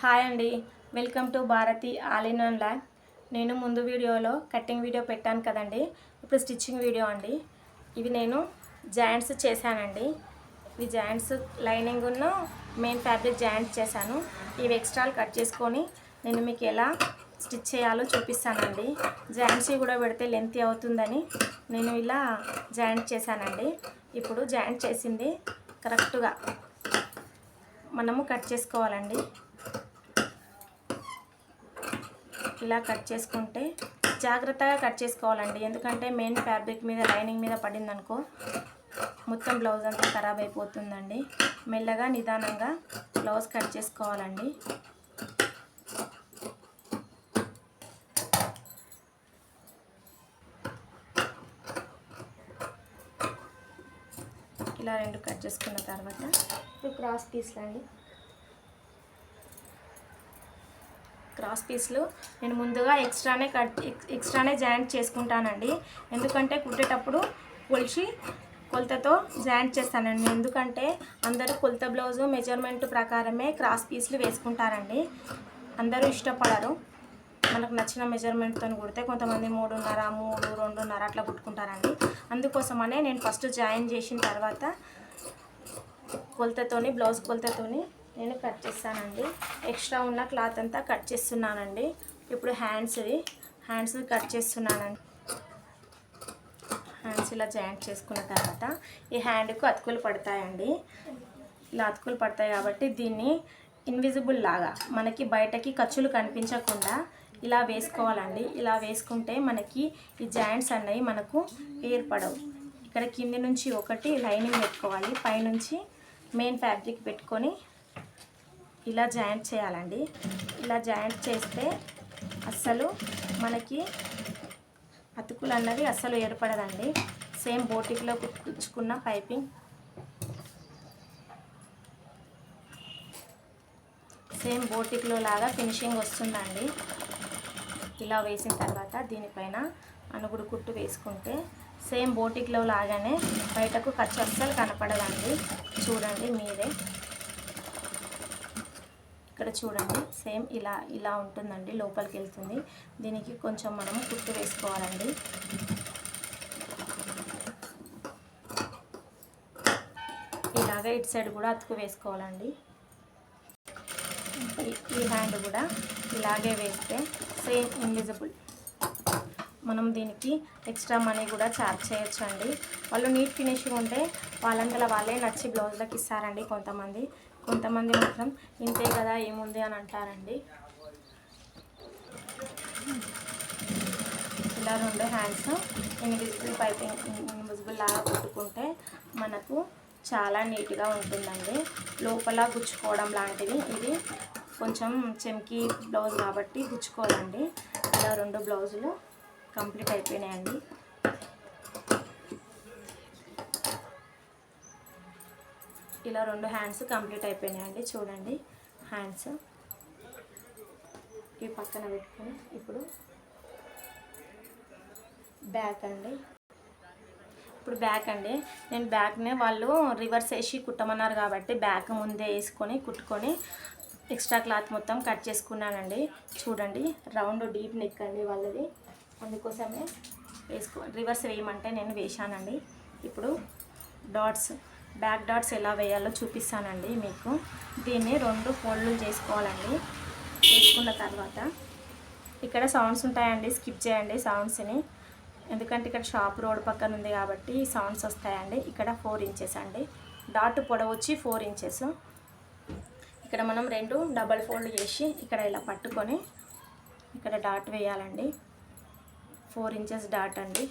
Hi అండి, welcome to Bharati all in one lab. నేను ముందు వీడియోలో కటింగ్ వీడియో పెట్టాను కదండి, ఇప్పుడు స్టిచ్చింగ్ వీడియో అండి. ఇవి నేను జాయింట్స్ చేశానండి. ఇవి జాయింట్స్ లైనింగ్ ఉన్న మెయిన్ ఫ్యాబ్రిక్ జాయింట్స్ చేశాను. ఇవి ఎక్స్ట్రాలు కట్ చేసుకొని నేను మీకు ఎలా స్టిచ్ చేయాలో చూపిస్తానండి. జాయింట్స్ కూడా పెడితే లెంత్ అవుతుందని నేను ఇలా జాయింట్ చేశానండి. ఇప్పుడు జాయింట్ చేసింది కరెక్ట్గా మనము కట్ చేసుకోవాలండి. ఇలా కట్ చేసుకుంటే జాగ్రత్తగా కట్ చేసుకోవాలండి, ఎందుకంటే మెయిన్ ఫ్యాబ్రిక్ మీద లైనింగ్ మీద పడిందనుకో మొత్తం బ్లౌజ్ అంతా ఖరాబ్ అయిపోతుందండి. మెల్లగా నిదానంగా బ్లౌజ్ కట్ చేసుకోవాలండి. ఇలా రెండు కట్ చేసుకున్న తర్వాత ఇప్పుడు క్రాస్ పీస్లు అండి. క్రాస్ పీస్లు నేను ముందుగా ఎక్స్ట్రానే జాయింట్ చేసుకుంటానండి, ఎందుకంటే కుట్టేటప్పుడు కొలతతో జాయింట్ చేస్తానండి. ఎందుకంటే అందరూ కొలత బ్లౌజు మెజర్మెంట్ ప్రకారమే క్రాస్ పీస్లు వేసుకుంటారండి. అందరూ ఇష్టపడరు మనకు నచ్చిన మెజర్మెంట్తో కుడితే. కొంతమంది 3.5, 3, 2.5 అట్లా కుట్టుకుంటారండి. అందుకోసమనే నేను ఫస్ట్ జాయిన్ చేసిన తర్వాత బ్లౌజ్ కొలతతోని నేను కట్ చేస్తానండి. ఎక్స్ట్రా ఉన్న క్లాత్ అంతా కట్ చేస్తున్నానండి. ఇప్పుడు హ్యాండ్స్ కట్ చేస్తున్నానండి. హ్యాండ్స్ ఇలా జాయింట్ చేసుకున్న తర్వాత ఈ హ్యాండ్కు అతుకులు పడతాయండి. ఇలా అతుకులు పడతాయి కాబట్టి దీన్ని ఇన్విజిబుల్ లాగా మనకి బయటకి ఖర్చులు కనిపించకుండా ఇలా వేసుకోవాలండి. ఇలా వేసుకుంటే మనకి ఈ జాయింట్స్ అన్నవి మనకు ఏర్పడవు. ఇక్కడ కింది నుంచి ఒకటి లైనింగ్ పెట్టుకోవాలి, పైనుంచి మెయిన్ ఫ్యాబ్రిక్ పెట్టుకొని ఇలా జాయింట్ చేయాలండి. ఇలా జాయింట్ చేస్తే అస్సలు మనకి అతుకులు అన్నది అస్సలు ఏర్పడదండి. సేమ్ బోటిక్లో కుట్టుకున్న పైపింగ్ సేమ్ బోటిక్లో లాగా ఫినిషింగ్ వస్తుందండి. ఇలా వేసిన తర్వాత దీనిపైన అనుగుడు కుట్టు వేసుకుంటే సేమ్ బోటిక్లో లాగానే బయటకు ఖర్చు అస్సలు కనపడదండి. చూడండి మీరే ఇక్కడ చూడండి, సేమ్ ఇలా ఉంటుందండి, లోపలికి వెళ్తుంది. దీనికి కొంచెం మనము కుట్టు వేసుకోవాలండి. ఇలాగే ఇటు సైడ్ కూడా అతుకు వేసుకోవాలండి. ఈ హ్యాండ్ కూడా ఇలాగే వేస్తే సేమ్ ఇన్విజిబుల్. మనం దీనికి ఎక్స్ట్రా మనీ కూడా ఛార్జ్ చేయొచ్చు అండి. వాళ్ళు నీట్ ఫినిషింగ్ ఉంటే వాళ్ళంతలా వాళ్ళే నచ్చి బ్లౌజ్లకు ఇస్తారండి. కొంతమంది మాత్రం ఇంతే కదా ఏముంది అని అంటారండి. ఇలా రెండు హ్యాండ్స్ ఇన్విజిబుల్ లాగా కుట్టుకుంటే మనకు చాలా నీట్గా ఉంటుందండి. లోపల గుచ్చుకోవడం లాంటివి, ఇది కొంచెం చెమ్కీ బ్లౌజ్ కాబట్టి గుచ్చుకోవాలండి. ఇలా రెండు బ్లౌజులు కంప్లీట్ అయిపోయినాయండి. ఇలా రెండు హ్యాండ్స్ కంప్లీట్ అయిపోయినాయండి. చూడండి హ్యాండ్స్ ఈ పక్కన పెట్టుకొని ఇప్పుడు బ్యాక్ అండి. నేను బ్యాక్నే వాళ్ళు రివర్స్ వేసి కుట్టమన్నారు కాబట్టి బ్యాక్ ముందే వేసుకొని కుట్టుకొని ఎక్స్ట్రా క్లాత్ మొత్తం కట్ చేసుకున్నానండి. చూడండి రౌండ్ డీప్ నెక్ అండి వాళ్ళది, అందుకోసమే రివర్స్ వేయమంటే నేను వేశానండి. ఇప్పుడు బ్యాక్ డాట్స్ ఎలా వేయాలో చూపిస్తానండి మీకు. దీన్ని రెండు ఫోల్డ్లు చేసుకోవాలండి. చేసుకున్న తర్వాత ఇక్కడ సౌండ్స్ ఉంటాయండి, స్కిప్ చేయండి సౌండ్స్ని, ఎందుకంటే ఇక్కడ షాప్ రోడ్ పక్కన ఉంది కాబట్టి సౌండ్స్ వస్తాయండి. ఇక్కడ 4 ఇంచెస్ అండి, డాట్ పొడవు వచ్చి 4 ఇంచెస్. ఇక్కడ మనం రెండు డబల్ ఫోల్డ్ చేసి ఇక్కడ ఇలా పట్టుకొని ఇక్కడ డాట్ వేయాలండి. 4 ఇంచెస్ డాట్ అండి.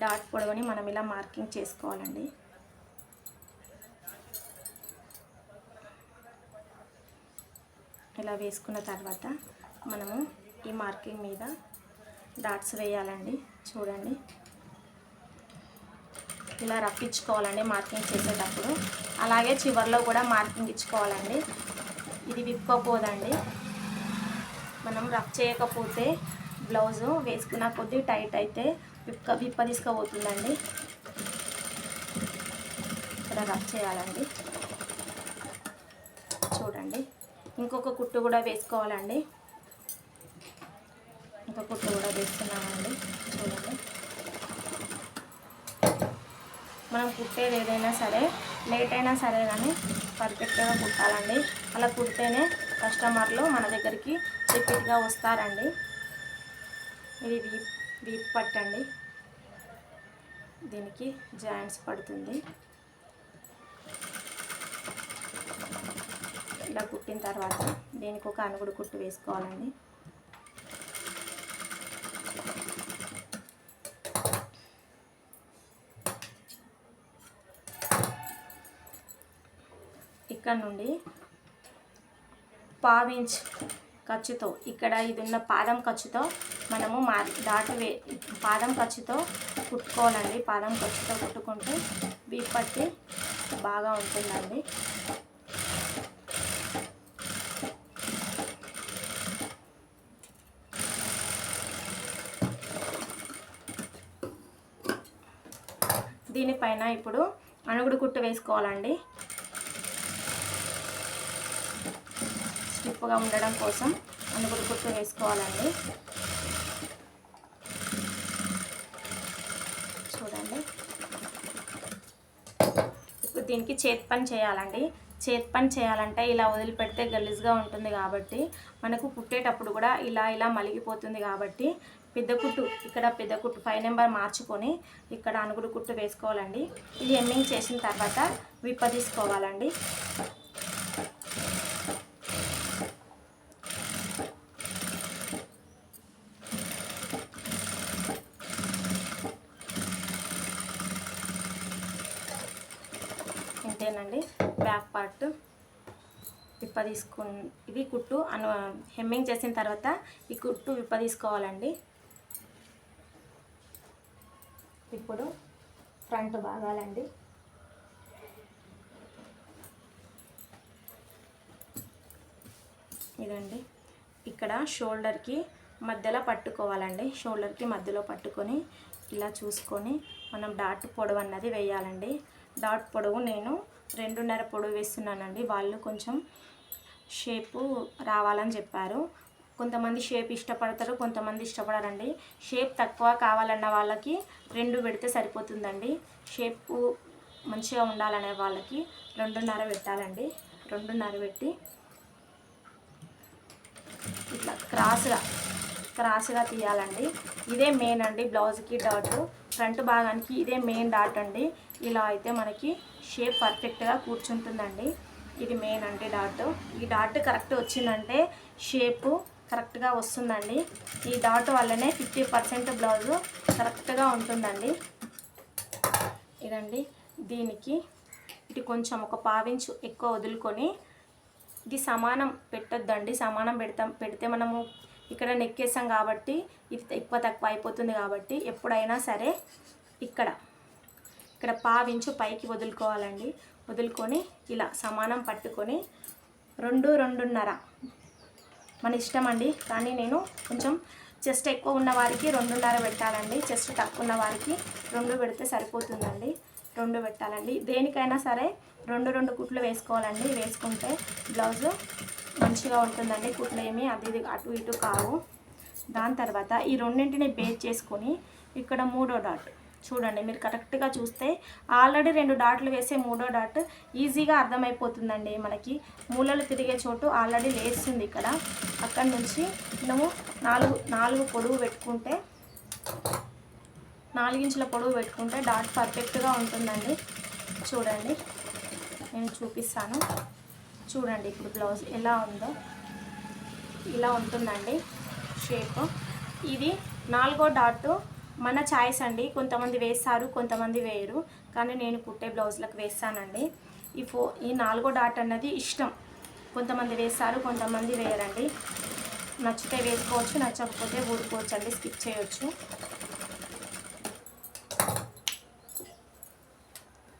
డాట్ పొడవుని మనం ఇలా మార్కింగ్ చేసుకోవాలండి. ఇలా వేసుకున్న తర్వాత మనము ఈ మార్కింగ్ మీద డాట్స్ వేయాలండి. చూడండి ఇలా రప్పించుకోవాలండి మార్కింగ్ చేసేటప్పుడు. అలాగే చివర్లో కూడా మార్కింగ్ ఇచ్చుకోవాలండి. ఇది విప్పుకోపోదండి. మనం రఫ్ చేయకపోతే బ్లౌజు వేసుకున్న కొద్దీ టైట్ అయితే విప్ప తీసుకుపోతుందండి. ఇక్కడ రఫ్ చేయాలండి. చూడండి ఇంకొక కుట్టు కూడా వేసుకోవాలండి. ఇంకొక కుట్టు కూడా వేస్తున్నానండి. చూడండి, మనం కుట్టేది ఏదైనా సరే లేట్ అయినా సరే కానీ పర్ఫెక్ట్గా కుట్టాలండి. అలా కుడితేనే కస్టమర్లు మన దగ్గరికి రిపీట్గా వస్తారండి. ఇది వీప్ పట్టండి, దీనికి జాయింట్స్ పడుతుంది. ఇలా కుట్టిన తర్వాత దీనికి ఒక అనుగుడు కుట్టు వేసుకోవాలండి. ఇక్కడ నుండి పావించ్ ఖర్చుతో, ఇక్కడ ఇది ఉన్న పాదం ఖర్చుతో మనము పాదం ఖర్చుతో కుట్టుకోవాలండి. పాదం ఖర్చుతో కుట్టుకుంటే వీప్ పట్టి బాగా ఉంటుందండి. దీనిపైన ఇప్పుడు అనుగుడు కుట్టు వేసుకోవాలండి. స్టిప్గా ఉండడం కోసం అనుగుడు కుట్టు వేసుకోవాలండి. చూడండి, ఇప్పుడు దీనికి చేతి పని చేయాలండి. చేతి పని చేయాలంటే ఇలా వదిలిపెడితే గలీజ్గా ఉంటుంది కాబట్టి మనకు కుట్టేటప్పుడు కూడా ఇలా మలిగిపోతుంది కాబట్టి పెద్ద కుట్టు, ఇక్కడ పెద్ద కుట్టు 5 నెంబర్ మార్చుకొని ఇక్కడ అనుగుడు కుట్టు వేసుకోవాలండి. ఇది హెమ్మింగ్ చేసిన తర్వాత విప్ప తీసుకోవాలండి. ఇంతేనండి, బ్యాక్ పార్ట్ విప్ప ఇది కుట్టు హెమ్మింగ్ చేసిన తర్వాత ఈ కుట్టు విప్ప తీసుకోవాలండి. ఇప్పుడు ఫ్రంట్ భాగాలండి. ఇదండి, ఇక్కడ షోల్డర్కి మధ్యలో పట్టుకోవాలండి. షోల్డర్కి మధ్యలో పట్టుకొని ఇలా చూసుకొని మనం డాట్ పొడవు అన్నది వేయాలండి. డాట్ పొడవు నేను 2.5 పొడవు వేస్తున్నానండి. వాళ్ళు కొంచెం షేపు రావాలని చెప్పారు. కొంతమంది షేప్ ఇష్టపడతారు, కొంతమంది ఇష్టపడరండి. షేప్ తక్కువ కావాలన్న వాళ్ళకి 2 పెడితే సరిపోతుందండి. షేపు మంచిగా ఉండాలనే వాళ్ళకి 2.5 పెట్టాలండి. 2.5 పెట్టి ఇట్లా క్రాస్గా తీయాలండి. ఇదే మెయిన్ అండి బ్లౌజ్కి డాట్. ఫ్రంట్ భాగానికి ఇదే మెయిన్ డాట్ అండి. ఇలా అయితే మనకి షేప్ పర్ఫెక్ట్గా కూర్చుంటుందండి. ఇది మెయిన్ అండి డాట్. ఈ డాట్ కరెక్ట్ వచ్చిందంటే షేపు కరెక్ట్గా వస్తుందండి. ఈ డాట్ వల్లనే 50% బ్లౌజు కరెక్ట్గా ఉంటుందండి. ఇదండి, దీనికి ఇటు కొంచెం ఒక 1/4 ఇంచు ఎక్కువ వదులుకొని, ఇది సమానం పెట్టొద్దండి. సమానం పెడితే మనము ఇక్కడ నెక్కేసాం కాబట్టి ఇది ఎక్కువ తక్కువ అయిపోతుంది కాబట్టి ఎప్పుడైనా సరే ఇక్కడ 1/4 ఇంచు పైకి వదులుకోవాలండి. వదులుకొని ఇలా సమానం పట్టుకొని 2.5 మన ఇష్టం అండి. కానీ నేను కొంచెం చెస్ట్ ఎక్కువ ఉన్న వారికి 2.5 పెట్టాలండి. చెస్ట్ తక్కువ ఉన్న వారికి 2 పెడితే సరిపోతుందండి. 2 పెట్టాలండి. దేనికైనా సరే 2 కుట్లు వేసుకోవాలండి. వేసుకుంటే బ్లౌజు మంచిగా ఉంటుందండి. కుట్లు ఏమి అటు ఇటు కావు. దాని తర్వాత ఈ రెండింటిని బేస్ చేసుకొని ఇక్కడ 3వ డాట్ చూడండి. మీరు కరెక్ట్గా చూస్తే ఆల్రెడీ 2 డాట్లు వేసే 3వ డాట్ ఈజీగా అర్థమైపోతుందండి. మనకి మూలలు తిరిగే చోటు ఆల్రెడీ లేస్తుంది ఇక్కడ. అక్కడి నుంచి మనము 4 పొడవు పెట్టుకుంటే 4 ఇంచుల పొడవు పెట్టుకుంటే డాట్ పర్ఫెక్ట్గా ఉంటుందండి. చూడండి, నేను చూపిస్తాను. చూడండి ఇప్పుడు బ్లౌజ్ ఎలా ఉందో ఇలా ఉంటుందండి షేప్. ఇది 4వ డాట్ మన చాయిస్ అండి. కొంతమంది వేస్తారు, కొంతమంది వేయరు. కానీ నేను కుట్టే బ్లౌజ్లకు వేస్తానండి. ఈ 4వ డాట్ అన్నది ఇష్టం. కొంతమంది వేస్తారు, కొంతమంది వేయరండి. నచ్చితే వేసుకోవచ్చు, నచ్చకపోతే ఊరుకోవచ్చు అండి, స్కిప్ చేయొచ్చు.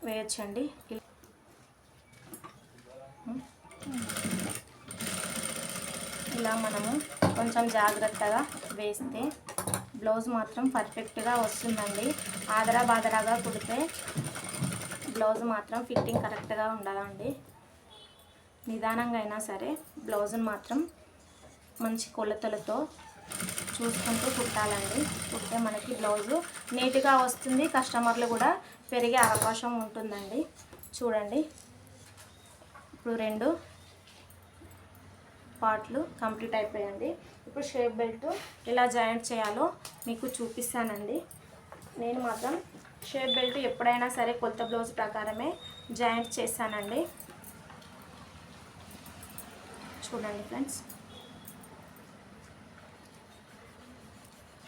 వేయచ్చండి. ఇలా మనము కొంచెం జాగ్రత్తగా వేస్తే బ్లౌజ్ మాత్రం పర్ఫెక్ట్గా వస్తుందండి. ఆదరా బాదరాగా కుడితే బ్లౌజ్ మాత్రం ఫిట్టింగ్ కరెక్ట్గా ఉండాలండి. నిదానంగా అయినా సరే బ్లౌజును మాత్రం మంచి కొలతలతో చూసుకుంటూ కుట్టాలండి. కుట్టే మనకి బ్లౌజు నీట్గా వస్తుంది, కస్టమర్లు కూడా పెరిగే అవకాశం ఉంటుందండి. చూడండి, ఇప్పుడు 2 పార్ట్లు కంప్లీట్ అయిపోయాయండి. ఇప్పుడు షేప్ బెల్ట్ ఎలా జాయింట్ చేయాలో మీకు చూపిస్తానండి. నేను మాత్రం షేప్ బెల్ట్ ఎప్పుడైనా సరే కొత్త బ్లౌజ్ ప్రకారమే జాయింట్ చేస్తానండి. చూడండి ఫ్రెండ్స్,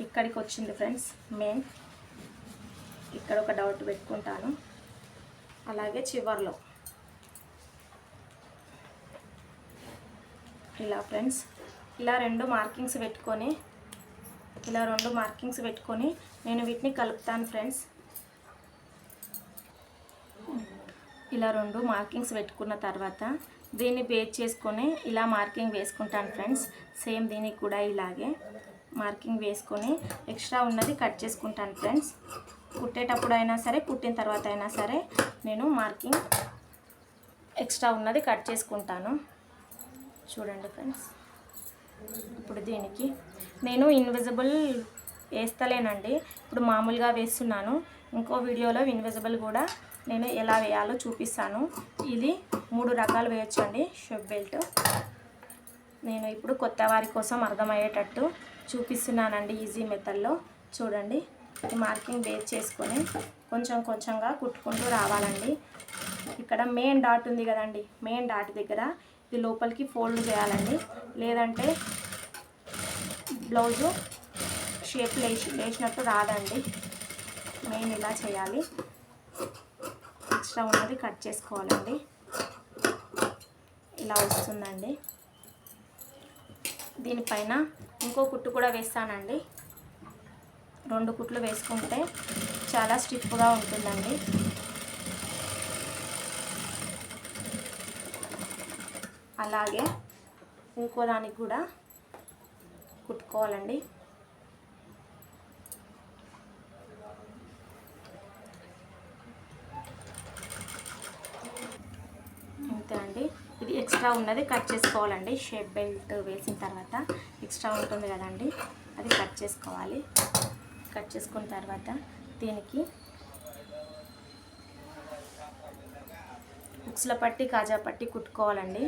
ఇక్కడికి వచ్చింది ఫ్రెండ్స్ మెయిన్. ఇక్కడ ఒక డౌట్ పెట్టుకుంటాను, అలాగే చివర్లో ఇలా ఫ్రెండ్స్ ఇలా 2 మార్కింగ్స్ పెట్టుకొని నేను వీటిని కలుపుతాను ఫ్రెండ్స్. ఇలా 2 మార్కింగ్స్ పెట్టుకున్న తర్వాత దీన్ని బేస్ చేసుకొని ఇలా మార్కింగ్ వేసుకుంటాను ఫ్రెండ్స్. సేమ్ దీనికి కూడా ఇలాగే మార్కింగ్ వేసుకొని ఎక్స్ట్రా ఉన్నది కట్ చేసుకుంటాను ఫ్రెండ్స్. కుట్టేటప్పుడు అయినా సరే, కుట్టిన తర్వాత అయినా సరే నేను మార్కింగ్ ఎక్స్ట్రా ఉన్నది కట్ చేసుకుంటాను. చూడండి ఫ్రెండ్స్, ఇప్పుడు దీనికి నేను ఇన్విజిబుల్ వేస్తలేనండి, ఇప్పుడు మామూలుగా వేస్తున్నాను. ఇంకో వీడియోలో ఇన్విజిబుల్ కూడా నేను ఎలా వేయాలో చూపిస్తాను. ఇది 3 రకాలు వేయొచ్చండి షేప్ బెల్ట్. నేను ఇప్పుడు కొత్త వారి కోసం అర్థమయ్యేటట్టు చూపిస్తున్నానండి ఈజీ మెథడ్లో. చూడండి, ఈ మార్కింగ్ బేస్ చేసుకొని కొంచెం కొంచెంగా కుట్టుకుంటూ రావాలండి. ఇక్కడ మెయిన్ డాట్ ఉంది కదండి, మెయిన్ డాట్ దగ్గర ఇది లోపలికి ఫోల్డ్ చేయాలండి, లేదంటే బ్లౌజు షేప్ లేచినట్టు రాదండి. మెయిన్ ఇలా చేయాలి. ఎక్స్ట్రా ఉన్నది కట్ చేసుకోవాలండి. ఇలా వస్తుందండి. దీనిపైన ఇంకో కుట్టు కూడా వేస్తానండి. 2 కుట్లు వేసుకుంటే చాలా స్టిఫ్గా ఉంటుందండి. అలాగే ఇంకో దానికి కూడా కుట్టుకోవాలండి. అంతే అండి. ఇది ఎక్స్ట్రా ఉన్నది కట్ చేసుకోవాలండి. షేప్ బెల్ట్ వేసిన తర్వాత ఎక్స్ట్రా ఉంటుంది కదండి, అది కట్ చేసుకోవాలి. కట్ చేసుకున్న తర్వాత దీనికి ఉక్సుల పట్టి, కాజా పట్టి కుట్టుకోవాలండి.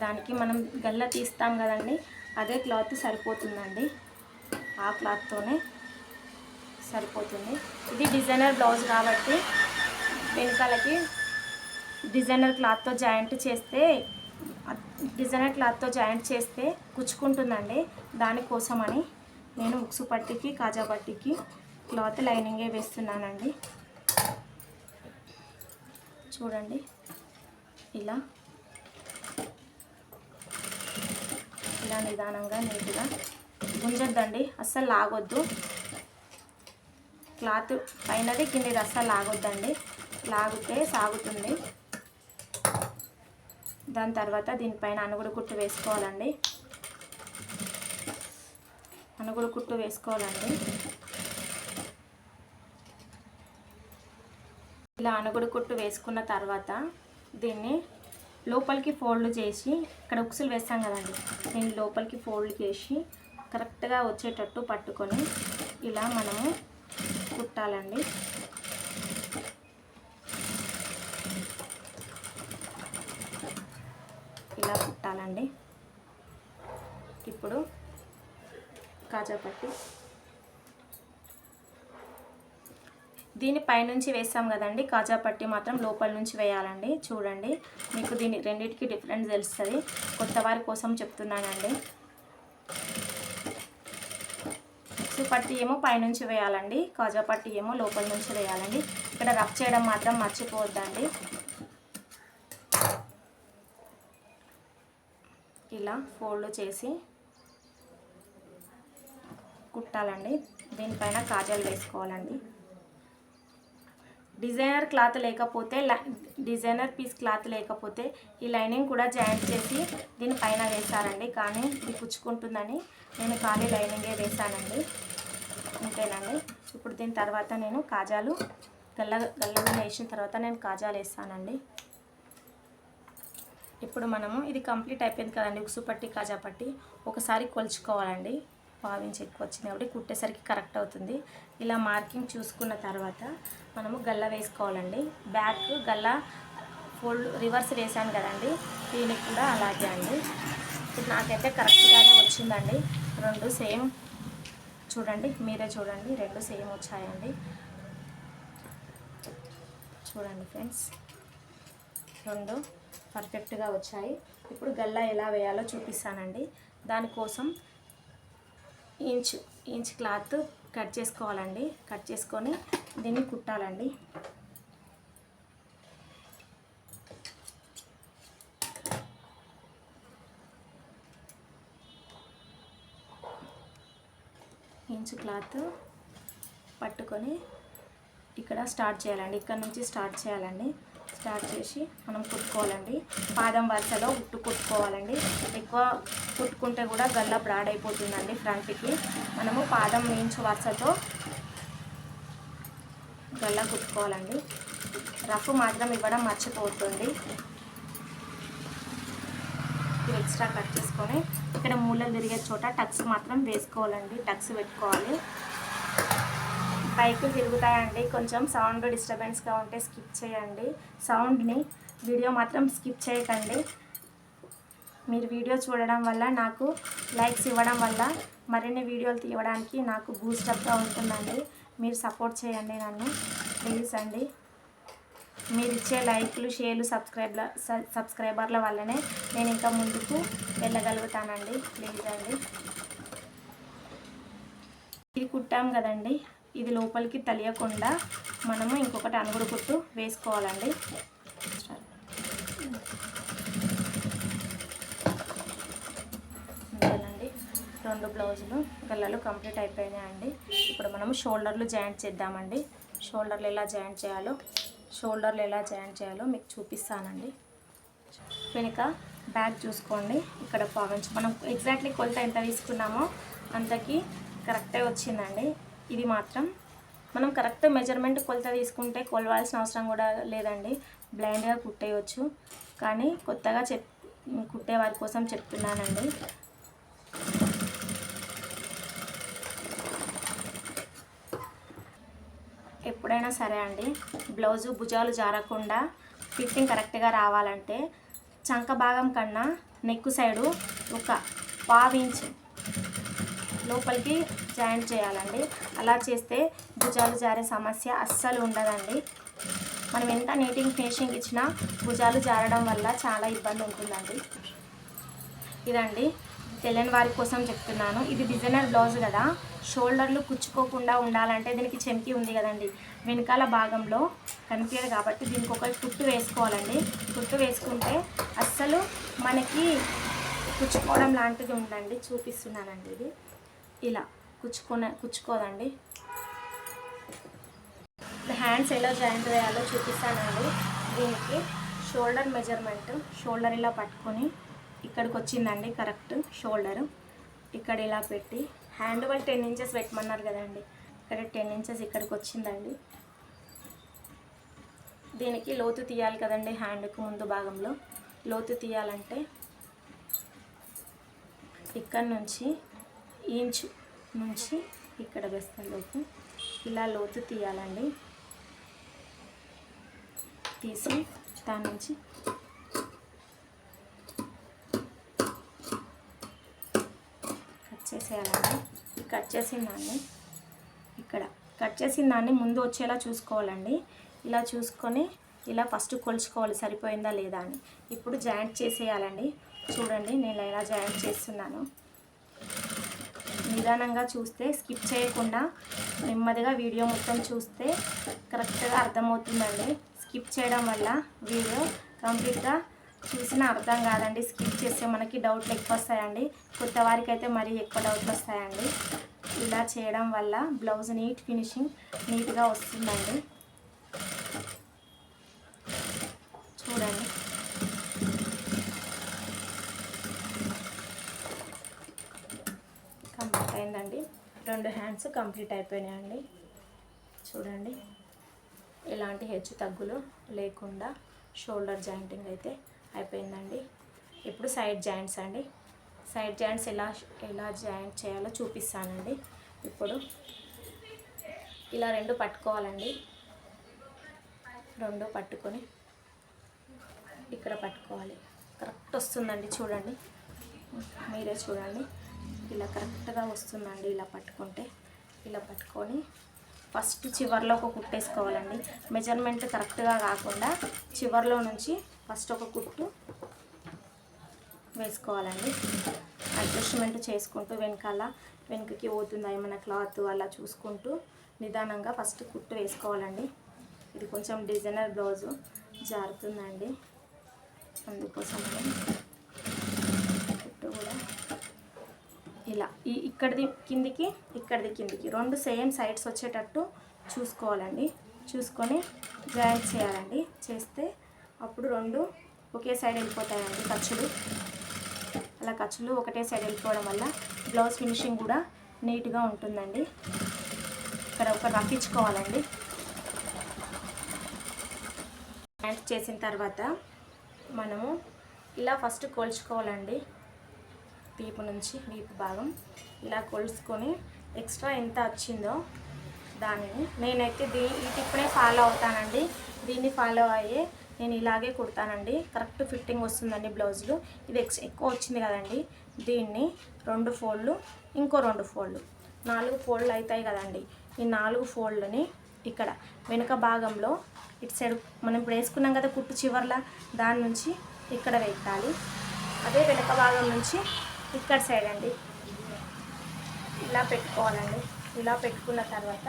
దానికి మనం గల్ల తీస్తాం కదండి, అదే క్లాత్ సరిపోతుందండి. ఆ క్లాత్తోనే సరిపోతుంది. ఇది డిజైనర్ బ్లౌజ్ కాబట్టి వెనకాలకి డిజైనర్ క్లాత్తో జాయింట్ చేస్తే కుచ్చుకుంటుందండి. దానికోసమని నేను ఉక్సు పట్టికి, కాజా పట్టికి క్లాత్ లైనింగే వేస్తున్నానండి. చూడండి, ఇలా నిదానంగా నీట్గా గుంజొద్దండి, అస్సలు లాగొద్దు. క్లాత్ పైనది కిందది అస్సలు లాగొద్దండి, లాగితే సాగుతుంది. దాని తర్వాత దీనిపైన అనుగుడు కుట్టు వేసుకోవాలండి. ఇలా అనుగుడు కుట్టు వేసుకున్న తర్వాత దీన్ని లోపలికి ఫోల్డ్ చేసి, ఇక్కడ ఉక్సులు వేస్తాం కదండి, దీన్ని లోపలికి ఫోల్డ్ చేసి కరెక్ట్గా వచ్చేటట్టు పట్టుకొని ఇలా మనము కుట్టాలండి. ఇలా కుట్టాలండి. ఇప్పుడు కాజా పట్టి దీని పైనుంచి వేస్తాం కదండి, కాజా పట్టి మాత్రం లోపల నుంచి వేయాలండి. చూడండి, మీకు రెండింటికి డిఫరెన్స్ తెలుస్తుంది. కొత్త వారి కోసం చెప్తున్నానండి. ఉక్సు పట్టి ఏమో పైనుంచి వేయాలండి, కాజా పట్టి ఏమో లోపల నుంచి వేయాలండి. ఇక్కడ రఫ్ చేయడం మాత్రం మర్చిపోవద్దండి. ఇలా ఫోల్డ్ చేసి కుట్టాలండి. దీనిపైన కాజాలు వేసుకోవాలండి. డిజైనర్ పీస్ క్లాత్ లేకపోతే ఈ లైనింగ్ కూడా జాయింట్ చేసి దీనిపైన వేస్తారండి, కానీ ఇది పుచ్చుకుంటుందని నేను ఖాళీ లైనింగే వేసానండి. అంతేనండి. ఇప్పుడు దీని తర్వాత నేను కాజాలు గల్లగా వేసిన తర్వాత నేను కాజాలు వేస్తానండి. ఇప్పుడు మనము ఇది కంప్లీట్ అయిపోయింది కదండి, ఉక్సు పట్టి కాజా పట్టి. ఒకసారి కొలుచుకోవాలండి, పావించి ఎక్కువ వచ్చింది కాబట్టి కుట్టేసరికి కరెక్ట్ అవుతుంది. ఇలా మార్కింగ్ చూసుకున్న తర్వాత మనము గల్ల వేసుకోవాలండి. బ్యాక్ గల్ల ఫోల్డ్ రివర్స్ వేసాను కదండి, దీనికి కూడా అలాగే అండి. ఇప్పుడు నాకైతే కరెక్ట్గానే వచ్చిందండి. రెండు సేమ్ చూడండి, మీరే చూడండి, రెండు సేమ్ వచ్చాయండి. చూడండి ఫ్రెండ్స్, రెండు పర్ఫెక్ట్గా వచ్చాయి. ఇప్పుడు గల్లా ఎలా వేయాలో చూపిస్తానండి. దానికోసం ఇంచ్ క్లాత్ కట్ చేసుకోవాలండి. కట్ చేసుకొని దీన్ని కుట్టాలండి. ఇంచ్ క్లాత్ పట్టుకొని ఇక్కడ స్టార్ట్ చేయాలండి. ఇక్కడ నుంచి స్టార్ట్ చేయాలండి. స్టార్ట్ చేసి మనం కుట్టుకోవాలండి. పాదం వరుసలో కుట్టుకోవాలండి. ఎక్కువ కుట్టుకుంటే కూడా గల్ల బ్రాడ్ అయిపోతుందండి ఫ్రంట్కి. మనము పాదం ఇంచు వరుసతో గల్ల కుట్టుకోవాలండి. రఫ్ మాత్రం ఇవ్వడం మర్చిపోతుంది. ఎక్స్ట్రా కట్ చేసుకొని ఇక్కడ మూలలు తిరిగే చోట టక్స్ మాత్రం వేసుకోవాలండి. టక్స్ పెట్టుకోవాలి. పైకి తిరుగుతాయండి, కొంచెం సౌండ్ డిస్టర్బెన్స్గా ఉంటే స్కిప్ చేయండి. సౌండ్ని వీడియో మాత్రం స్కిప్ చేయకండి. మీరు వీడియో చూడడం వల్ల, నాకు లైక్స్ ఇవ్వడం వల్ల మరిన్ని వీడియోలు తీయడానికి నాకు బూస్టప్గా ఉంటుందండి. మీరు సపోర్ట్ చేయండి నన్ను, ప్లీజ్ అండి. మీరు ఇచ్చే లైక్లు, షేర్లు, సబ్స్క్రైబర్ల వల్లనే నేను ఇంకా ముందుకు వెళ్ళగలుగుతానండి. ప్లీజ్ అండి. ఇది కుట్టాం కదండి, ఇది లోపలికి తెలియకుండా మనము ఇంకొకటి అనుగుడు కుట్టు వేసుకోవాలండి. అంతేనండి, రెండు బ్లౌజులు గల్లలు కంప్లీట్ అయిపోయినాయండి. ఇప్పుడు మనము షోల్డర్లు జాయింట్ చేద్దామండి. షోల్డర్లు ఎలా జాయింట్ చేయాలో మీకు చూపిస్తానండి. వెనుక బ్యాక్ చూసుకోండి. ఇక్కడ పావించి మనం ఎగ్జాక్ట్లీ కొలత ఎంత తీసుకున్నామో అంతకి కరెక్టే వచ్చిందండి. ఇది మాత్రం మనం కరెక్ట్ మెజర్మెంట్ కొలత తీసుకుంటే కొలవాల్సిన అవసరం కూడా లేదండి. బ్లైండ్గా కుట్టేయచ్చు. కానీ కొత్తగా కుట్టే వారి కోసం చెప్తున్నానండి. ఎప్పుడైనా సరే అండి, బ్లౌజు భుజాలు జారకుండా ఫిట్టింగ్ కరెక్ట్గా రావాలంటే చంక భాగం కన్నా నెక్ సైడు ఒక 1/2 ఇంచ్ లోపలికి జాయింట్ చేయాలండి. అలా చేస్తే భుజాలు జారే సమస్య అస్సలు ఉండదండి. మనం ఎంత నీటింగ్ ఫినిషింగ్ ఇచ్చినా భుజాలు జారడం వల్ల చాలా ఇబ్బంది ఉంటుందండి. ఇదండి, తెలియని వారి కోసం చెప్తున్నాను. ఇది డిజైనర్ బ్లౌజ్ కదా, షోల్డర్లు కుచ్చుకోకుండా ఉండాలంటే దీనికి చెంకి ఉంది కదండి, వెనకాల భాగంలో కనిపించదు కాబట్టి దీనికి ఒక కుట్టు వేసుకోవాలండి. కుట్టు వేసుకుంటే అస్సలు మనకి కుచ్చుకోవడం లాంటిది ఉందండి. చూపిస్తున్నానండి. ఇది ఇలా కుచ్చుకోదండి. హ్యాండ్స్ ఎలా జాయింట్ వేయాలో చూపిస్తానండి. దీనికి షోల్డర్ మెజర్మెంట్, షోల్డర్ ఇలా పట్టుకొని ఇక్కడికి వచ్చిందండి కరెక్ట్ షోల్డరు. ఇక్కడ ఇలా పెట్టి హ్యాండ్ వాళ్ళు 10 ఇంచెస్ పెట్టమన్నారు కదండి, ఇక్కడ 10 ఇంచెస్ ఇక్కడికి వచ్చిందండి. దీనికి లోతు తీయాలి కదండి. హ్యాండ్కు ముందు భాగంలో లోతు తీయాలంటే ఇక్కడ నుంచి ఇంచు నుంచి ఇక్కడ బెస్తలోపు ఇలా లోతు తీయాలండి. తీసి దాని నుంచి కట్ చేసేయాలండి. కట్ చేసిన దాన్ని ముందు వచ్చేలా చూసుకోవాలండి. ఇలా చూసుకొని ఇలా ఫస్ట్ కొలుచుకోవాలి సరిపోయిందా లేదా అని. ఇప్పుడు జాయింట్ చేసేయాలండి. చూడండి నేను ఎలా జాయింట్ చేస్తున్నాను. నిదానంగా చూస్తే, స్కిప్ చేయకుండా నెమ్మదిగా వీడియో మొత్తం చూస్తే కరెక్ట్గా అర్థమవుతుందండి. స్కిప్ చేయడం వల్ల వీడియో కంప్లీట్గా చూసినా అర్థం కాదండి. స్కిప్ చేస్తే మనకి డౌట్లు ఎక్కువ వస్తాయండి. కొత్త వారికి అయితే మరీ ఎక్కువ డౌట్లు వస్తాయండి. ఇలా చేయడం వల్ల బ్లౌజ్ ఫినిషింగ్ నీట్గా వస్తుందండి. చూడండి, కంప్లీట్ అయిందండి. 2 హ్యాండ్స్ కంప్లీట్ అయిపోయినాయండి. చూడండి, ఎలాంటి హెచ్చు తగ్గులు లేకుండా షోల్డర్ జాయింటింగ్ అయితే అయిపోయిందండి. ఇప్పుడు సైడ్ జాయింట్స్ అండి. సైడ్ జాయింట్స్ ఎలా జాయింట్ చేయాలో చూపిస్తానండి. ఇప్పుడు ఇలా రెండు పట్టుకోవాలండి. రెండు పట్టుకొని ఇక్కడ పట్టుకోవాలి. కరెక్ట్ వస్తుందండి, చూడండి, మీరే చూడండి. ఇలా కరెక్ట్గా వస్తుందండి. ఇలా పట్టుకుంటే ఇలా పట్టుకొని ఫస్ట్ చివర్లో ఒక కుట్టేసుకోవాలండి. మెజర్మెంట్ కరెక్ట్గా కాకుండా చివర్లో నుంచి ఫస్ట్ ఒక కుట్టు వేసుకోవాలండి. అడ్జస్ట్మెంట్ చేసుకుంటూ వెనకకి పోతుందా ఏమైనా క్లాత్ అలా చూసుకుంటూ నిదానంగా ఫస్ట్ కుట్టు వేసుకోవాలండి. ఇది కొంచెం డిజైనర్ బ్లౌజు జారుతుందండి, అందుకోసం కుట్టు కూడా ఇలా ఇక్కడిది కిందికి రెండు సేమ్ సైడ్స్ వచ్చేటట్టు చూసుకోవాలండి. చూసుకొని జాయింట్ చేయాలండి. చేస్తే అప్పుడు రెండు ఒకే సైడ్ వెళ్ళిపోతాయండి ఖర్చులు. అలా ఖర్చులు ఒకటే సైడ్ వెళ్ళిపోవడం వల్ల బ్లౌజ్ ఫినిషింగ్ కూడా నీట్గా ఉంటుందండి. ఇక్కడ ఒక రఫ్ ఇచ్చుకోవాలండి. జాయింట్ చేసిన తర్వాత మనము ఇలా ఫస్ట్ కొలుచుకోవాలండి. వీపు నుంచి వీపు భాగం ఇలా కొలుసుకొని ఎక్స్ట్రా ఎంత వచ్చిందో దానిని నేనైతే ఈ టిప్నే ఫాలో అవుతానండి. దీన్ని ఫాలో అయ్యే నేను ఇలాగే కుడతానండి. కరెక్ట్ ఫిట్టింగ్ వస్తుందండి బ్లౌజులు. ఇది ఎక్కువ వచ్చింది కదండి, దీన్ని 2 ఫోల్డ్లు, ఇంకో 2 ఫోల్డ్లు, 4 ఫోల్డ్లు అవుతాయి కదండి. ఈ 4 ఫోల్డ్లని ఇక్కడ వెనుక భాగంలో ఇటు సైడ్ మనం ఇప్పుడు వేసుకున్నాం కదా కుట్టు చివర్ల, దాని నుంచి ఇక్కడ పెట్టాలి. అదే వెనుక భాగం నుంచి ఇక్కడ సైడ్ అండి ఇలా పెట్టుకోవాలండి. ఇలా పెట్టుకున్న తర్వాత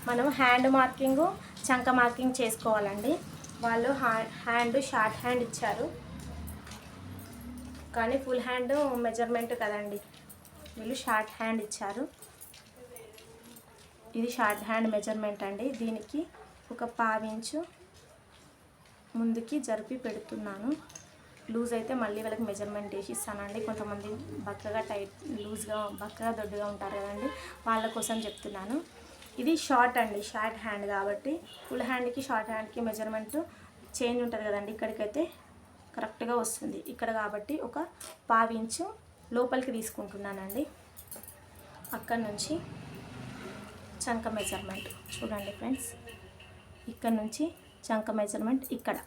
మనం హ్యాండ్ మార్కింగు, చంక మార్కింగ్ చేసుకోవాలండి. వాళ్ళు షార్ట్ హ్యాండ్ ఇచ్చారు కానీ ఫుల్ హ్యాండ్ మెజర్మెంట్ కదండి, వీళ్ళు షార్ట్ హ్యాండ్ ఇచ్చారు. ఇది షార్ట్ హ్యాండ్ మెజర్మెంట్ అండి. దీనికి ఒక 1/2 ఇంచు ముందుకి జరిపి పెడుతున్నాను. లూజ్ అయితే మళ్ళీ వాళ్ళకి మెజర్మెంట్ వేసి ఇస్తానండి. కొంతమంది బక్కగా బక్కగా దొడ్డుగా ఉంటారు కదండి, వాళ్ళ కోసం చెప్తున్నాను. ఇది షార్ట్ అండి, షార్ట్ హ్యాండ్ కాబట్టి ఫుల్ హ్యాండ్కి షార్ట్ హ్యాండ్కి మెజర్మెంట్ చేంజ్ ఉంటుంది కదండి. ఇక్కడికైతే కరెక్ట్గా వస్తుంది. ఇక్కడ కాబట్టి ఒక 1/2 ఇంచు లోపలికి తీసుకుంటున్నానండి. అక్కడ నుంచి చంక మెజర్మెంట్ చూడండి ఫ్రెండ్స్, ఇక్కడ నుంచి చంక మెజర్మెంట్ ఇక్కడ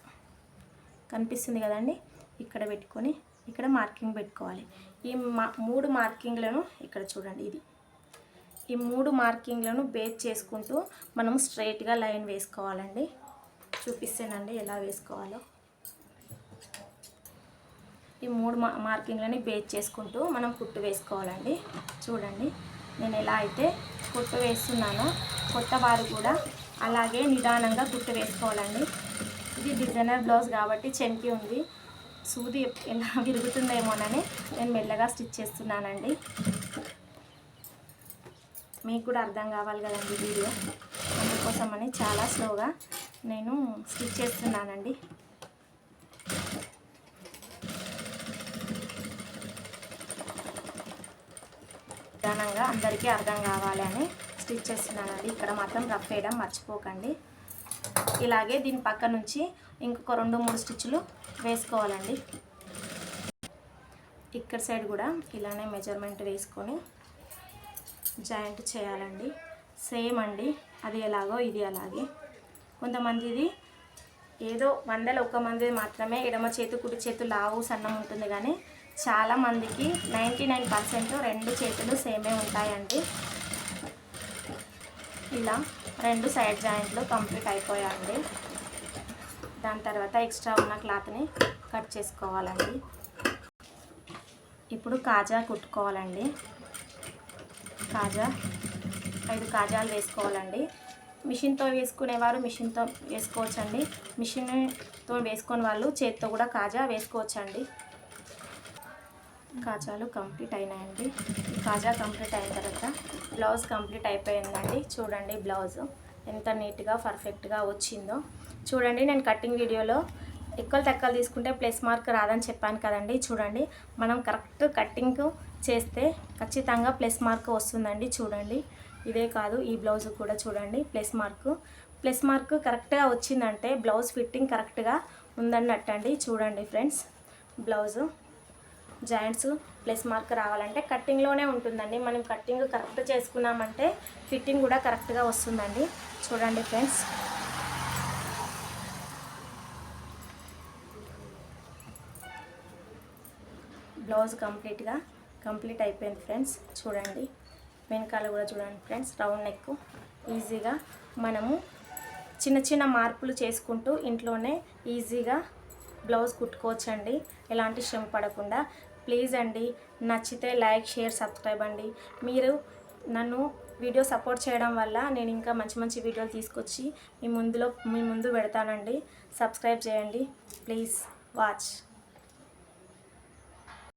కనిపిస్తుంది కదండి. ఇక్కడ పెట్టుకొని ఇక్కడ మార్కింగ్ పెట్టుకోవాలి. ఈ 3 మార్కింగ్లను ఇక్కడ చూడండి. ఈ 3 మార్కింగ్లను బేస్ చేసుకుంటూ మనం స్ట్రైట్గా లైన్ వేసుకోవాలండి. చూపిస్తానండి ఎలా వేసుకోవాలో. ఈ 3 మార్కింగ్లని బేస్ చేసుకుంటూ మనం కుట్టు వేసుకోవాలండి. చూడండి నేను ఎలా అయితే కుట్టు వేస్తున్నానో కొత్త వారు కూడా అలాగే నిదానంగా కుట్టు వేసుకోవాలండి. ఇది డిజైనర్ బ్లౌజ్ కాబట్టి చెంకి ఉంది, సూది ఎలా విరుగుతుందేమోనని నేను మెల్లగా స్టిచ్ చేస్తున్నానండి. మీకు కూడా అర్థం కావాలి కదండి వీడియో, అందుకోసమని చాలా స్లోగా నేను స్టిచ్ చేస్తున్నానండి. నిదానంగా అందరికీ అర్థం కావాలి అని స్టిచ్ చేస్తున్నానండి. ఇక్కడ మాత్రం రఫ్ వేయడం మర్చిపోకండి. ఇలాగే దీని పక్క నుంచి ఇంకొక 2-3 స్టిచ్లు వేసుకోవాలండి. ఇక్కడ సైడ్ కూడా ఇలానే మెజర్మెంట్ వేసుకొని జాయింట్ చేయాలండి. సేమ్ అండి, అది ఎలాగో ఇది అలాగే. కొంతమంది ఇది ఏదో 100లో 1 మంది మాత్రమే ఎడమ చేతు కుడి చేతు లావు సన్నం ఉంటుంది, కానీ చాలామందికి 99% 2 చేతులు సేమే ఉంటాయండి. ఇలా 2 సైడ్ జాయింట్లు కంప్లీట్ అయిపోయాయండి. దాని తర్వాత ఎక్స్ట్రా ఉన్న క్లాత్ని కట్ చేసుకోవాలండి. ఇప్పుడు కాజా కుట్టుకోవాలండి. 5 కాజాలు వేసుకోవాలండి. మిషన్తో వేసుకునేవారు మిషన్తో వేసుకోవచ్చండి. మిషన్తో వేసుకునే వాళ్ళు చేత్తో కూడా కాజా వేసుకోవచ్చండి. కాజాలు కంప్లీట్ అయినాయండి. కాజా కంప్లీట్ అయిన తర్వాత బ్లౌజ్ కంప్లీట్ అయిపోయిందండి. చూడండి బ్లౌజు ఎంత నీట్గా పర్ఫెక్ట్గా వచ్చిందో చూడండి. నేను కటింగ్ వీడియోలో ఎక్కువ తక్కువ తీసుకుంటే ప్లస్ మార్క్ రాదని చెప్పాను కదండి. చూడండి మనం కరెక్ట్ కటింగ్ చేస్తే ఖచ్చితంగా ప్లస్ మార్క్ వస్తుందండి. చూడండి ఇదే కాదు ఈ బ్లౌజ్ కూడా చూడండి ప్లస్ మార్క్ కరెక్ట్గా వచ్చిందంటే బ్లౌజ్ ఫిట్టింగ్ కరెక్ట్గా ఉందన్నట్టండి. చూడండి friends blouse joints plus mark రావాలంటే కట్టింగ్లోనే ఉంటుందండి. మనం కట్టింగ్ కరెక్ట్ చేసుకున్నామంటే ఫిట్టింగ్ కూడా కరెక్ట్గా వస్తుందండి. చూడండి ఫ్రెండ్స్, బ్లౌజ్ కంప్లీట్ అయిపోయింది ఫ్రెండ్స్. చూడండి వెనకాల కూడా చూడండి ఫ్రెండ్స్, రౌండ్ నెక్. ఈజీగా మనము చిన్న చిన్న మార్పులు చేసుకుంటూ ఇంట్లోనే ఈజీగా బ్లౌజ్ కుట్టుకోవచ్చండి, ఎలాంటి శ్రమ పడకుండా. ప్లీజ్ అండి, నచ్చితే లైక్, షేర్, సబ్స్క్రైబ్ అండి. మీరు నన్ను వీడియో సపోర్ట్ చేయడం వల్ల నేను ఇంకా మంచి మంచి వీడియోలు తీసుకొచ్చి మీ ముందు పెడతానండి. సబ్స్క్రైబ్ చేయండి, ప్లీజ్ వాచ్.